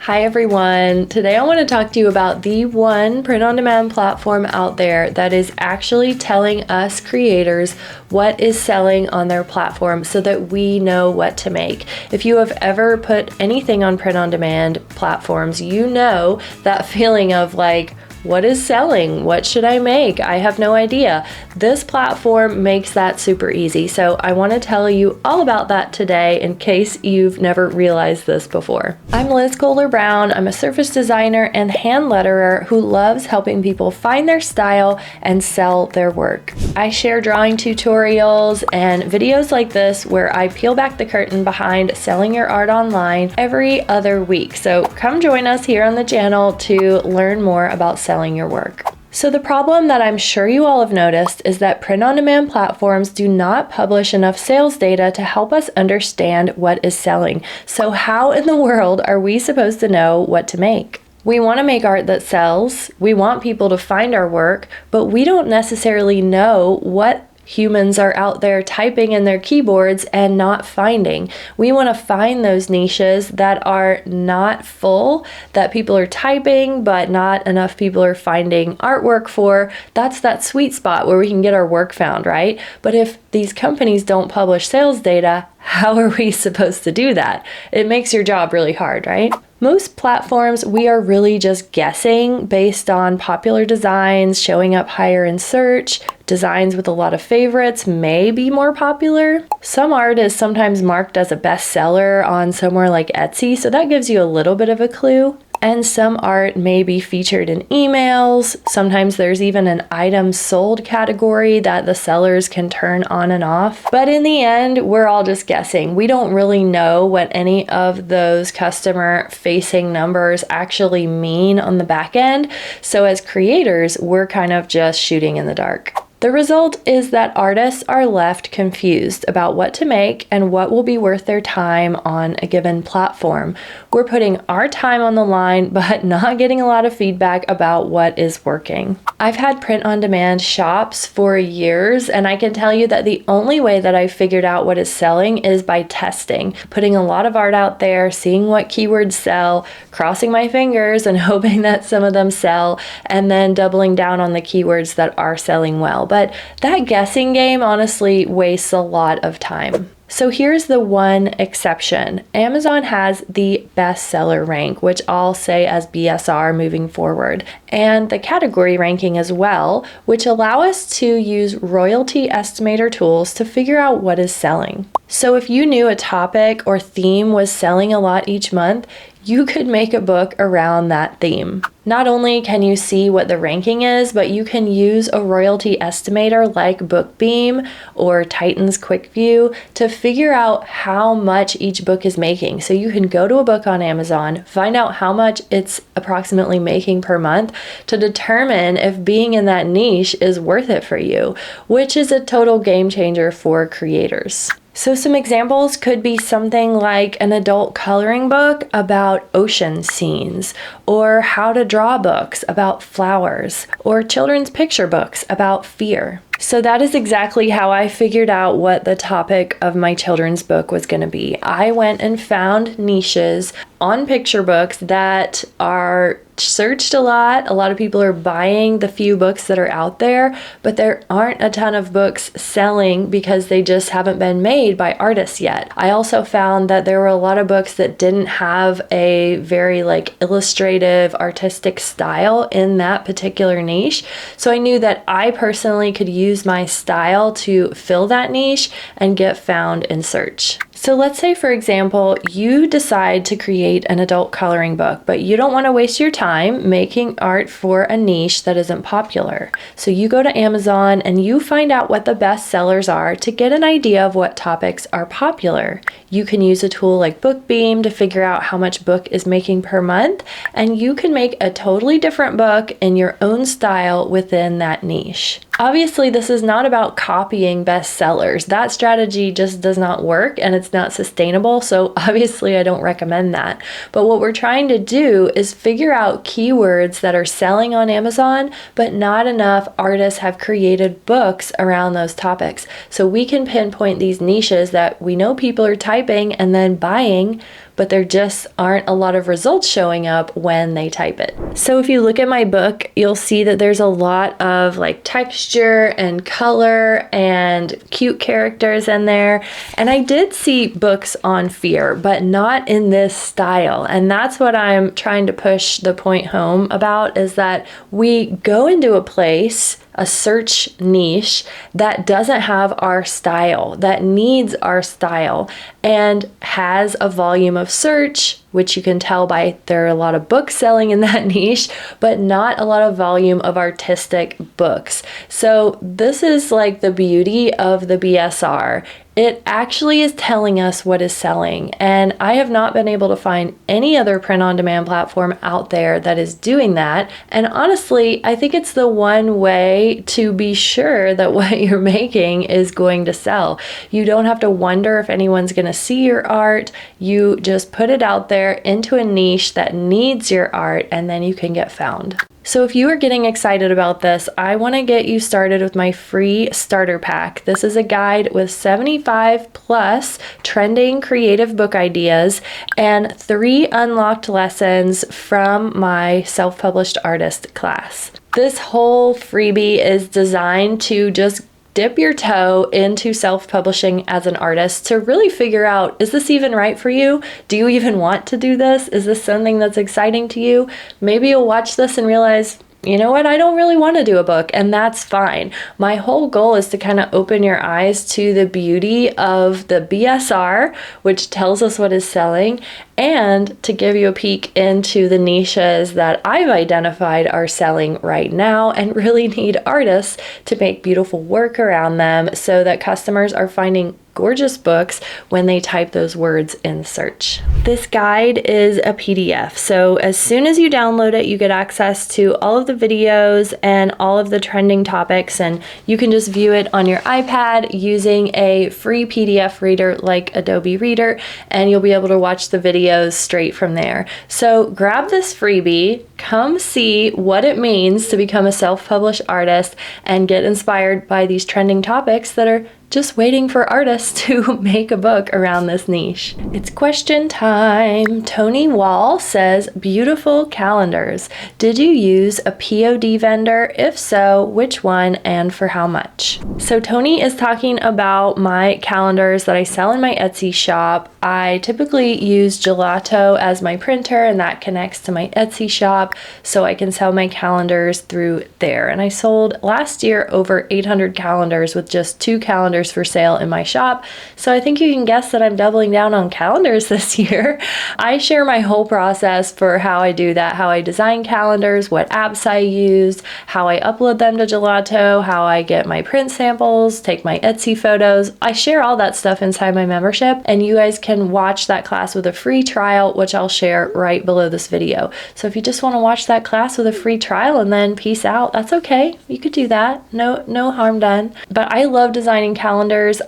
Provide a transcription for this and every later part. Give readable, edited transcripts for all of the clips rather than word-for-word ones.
Hi everyone! Today I want to talk to you about the one print-on-demand platform out there that is actually telling us creators what is selling on their platform so that we know what to make. If you have ever put anything on print-on-demand platforms, you know that feeling of like, what is selling? What should I make? I have no idea. This platform makes that super easy. So I want to tell you all about that today in case you've never realized this before. I'm Liz Kohler-Brown. I'm a surface designer and hand letterer who loves helping people find their style and sell their work. I share drawing tutorials and videos like this where I peel back the curtain behind selling your art online every other week. So come join us here on the channel to learn more about selling your work. So the problem that I'm sure you all have noticed is that print-on-demand platforms do not publish enough sales data to help us understand what is selling. So how in the world are we supposed to know what to make? We want to make art that sells, we want people to find our work, but we don't necessarily know what humans are out there typing in their keyboards and not finding. We want to find those niches that are not full, that people are typing, but not enough people are finding artwork for. That's that sweet spot where we can get our work found, right? But if these companies don't publish sales data, how are we supposed to do that? It makes your job really hard, right? Most platforms, we are really just guessing based on popular designs showing up higher in search. Designs with a lot of favorites may be more popular. Some art is sometimes marked as a bestseller on somewhere like Etsy, so that gives you a little bit of a clue. And some art may be featured in emails. Sometimes there's even an item sold category that the sellers can turn on and off. But in the end, we're all just guessing. We don't really know what any of those customer-facing numbers actually mean on the back end. So as creators, we're kind of just shooting in the dark. The result is that artists are left confused about what to make and what will be worth their time on a given platform. We're putting our time on the line, but not getting a lot of feedback about what is working. I've had print-on-demand shops for years, and I can tell you that the only way that I've figured out what is selling is by testing, putting a lot of art out there, seeing what keywords sell, crossing my fingers and hoping that some of them sell, and then doubling down on the keywords that are selling well. But that guessing game honestly wastes a lot of time. So here's the one exception. Amazon has the bestseller rank, which I'll say as BSR moving forward, and the category ranking as well, which allow us to use royalty estimator tools to figure out what is selling. So if you knew a topic or theme was selling a lot each month, you could make a book around that theme. Not only can you see what the ranking is, but you can use a royalty estimator like BookBeam or Titan's Quick View to figure out how much each book is making. So you can go to a book on Amazon, find out how much it's approximately making per month to determine if being in that niche is worth it for you, which is a total game changer for creators. So some examples could be something like an adult coloring book about ocean scenes, or how to draw books about flowers, or children's picture books about fear. So that is exactly how I figured out what the topic of my children's book was going to be. I went and found niches on picture books that are searched a lot. A lot of people are buying the few books that are out there, but there aren't a ton of books selling because they just haven't been made by artists yet. I also found that there were a lot of books that didn't have a very illustrative artistic style in that particular niche. So I knew that I personally could use my style to fill that niche and get found in search. So let's say, for example, you decide to create an adult coloring book, but you don't want to waste your time making art for a niche that isn't popular. So you go to Amazon and you find out what the best sellers are to get an idea of what topics are popular. You can use a tool like BookBeam to figure out how much book is making per month, and you can make a totally different book in your own style within that niche. Obviously, this is not about copying bestsellers. That strategy just does not work and it's not sustainable, so obviously I don't recommend that. But what we're trying to do is figure out keywords that are selling on Amazon, but not enough artists have created books around those topics. So we can pinpoint these niches that we know people are typing and then buying, but there just aren't a lot of results showing up when they type it. So if you look at my book, you'll see that there's a lot of like texture and color and cute characters in there. And I did see books on fear, but not in this style. And that's what I'm trying to push the point home about, is that we go into a place, a search niche that doesn't have our style, that needs our style, and has a volume of search, which you can tell by there are a lot of books selling in that niche, but not a lot of volume of artistic books. So this is like the beauty of the BSR. It actually is telling us what is selling, and I have not been able to find any other print-on-demand platform out there that is doing that. And honestly, I think it's the one way to be sure that what you're making is going to sell. You don't have to wonder if anyone's going to see your art. You just put it out there into a niche that needs your art, and then you can get found. So if you are getting excited about this, I want to get you started with my free starter pack. This is a guide with 75 plus trending creative book ideas and 3 unlocked lessons from my self-published artist class. This whole freebie is designed to just dip your toe into self-publishing as an artist to really figure out, is this even right for you? Do you even want to do this? Is this something that's exciting to you? Maybe you'll watch this and realize, you know what, I don't really want to do a book, and that's fine. My whole goal is to kind of open your eyes to the beauty of the BSR, which tells us what is selling, and to give you a peek into the niches that I've identified are selling right now and really need artists to make beautiful work around them so that customers are finding gorgeous books when they type those words in search. This guide is a PDF, so as soon as you download it, you get access to all of the videos and all of the trending topics, and you can just view it on your iPad using a free PDF reader like Adobe Reader, and you'll be able to watch the videos straight from there. So grab this freebie, come see what it means to become a self-published artist, and get inspired by these trending topics that are just waiting for artists to make a book around this niche. It's question time. Tony Wall says, beautiful calendars. Did you use a POD vendor? If so, which one and for how much? So Tony is talking about my calendars that I sell in my Etsy shop. I typically use Gelato as my printer, and that connects to my Etsy shop so I can sell my calendars through there. And I sold last year over 800 calendars with just 2 calendars for sale in my shop. So I think you can guess that I'm doubling down on calendars this year. I share my whole process for how I do that, how I design calendars, what apps I use, how I upload them to Gelato, how I get my print samples, take my Etsy photos. I share all that stuff inside my membership, and you guys can watch that class with a free trial, which I'll share right below this video. So if you just want to watch that class with a free trial and then peace out, that's okay. You could do that. No harm done. But I love designing calendars.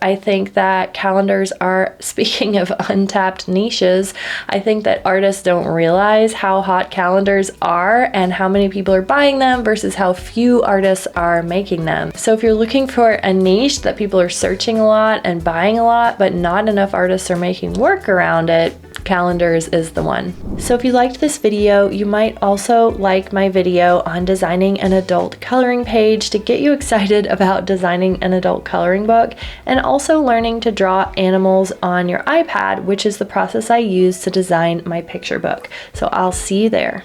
I think that calendars are, speaking of untapped niches, I think that artists don't realize how hot calendars are and how many people are buying them versus how few artists are making them. So if you're looking for a niche that people are searching a lot and buying a lot, but not enough artists are making work around it, calendars is the one. So if you liked this video, you might also like my video on designing an adult coloring page to get you excited about designing an adult coloring book, and also learning to draw animals on your iPad, which is the process I use to design my picture book. So I'll see you there.